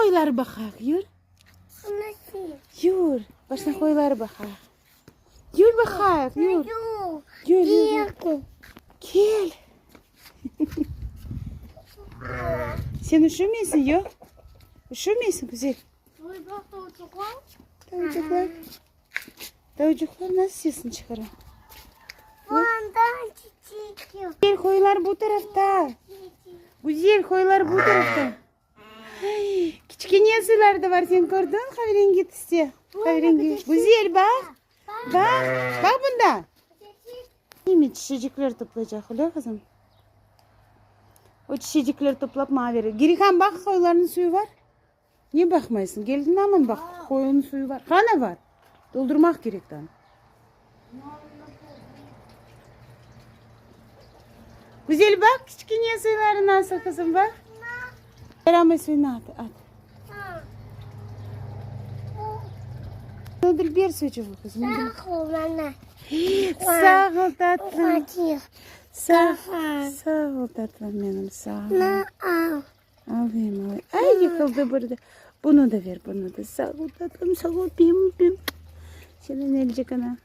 koyular bakak. Yürü. Yürü. Başına koyular bakak. Yürü bakak. Yürü. Yürü. Yürü. Gel. Sen üşümüyorsun yok? Üşümüyorsun güzel. Tavuklar. Tavuklar nasıl yesin çıkarın? Güzel koyular bu tarafta. Güzel koyular bu tarafta. Küçük yazılar da var, sen gördün mü? Kahverengi tüsü. Kahverengi. Güzel bak. Bak. Bak bunda. Değil mi? Çiçekler toplayacak öyle kızım. O çiçekleri toplap mavi verir. Gerikan bak koyuların suyu var. Niye bakmayasın? Geldin ama bak koyunun suyu var. Kana var. Doldurmak gerekten. Güzel bak. Küçük yazıları nasıl kızım bak. Beraber suyunu at. Ödül bir suyu bu kızım. Sağ ol tatlım. Sağ ol tatlım benim. Sağ ol. Alayım. Ay yıkıldı burada. Bunu da ver, bunu da. Sağ ol tatlım. Sağ ol. Bim. Senin elecek ana.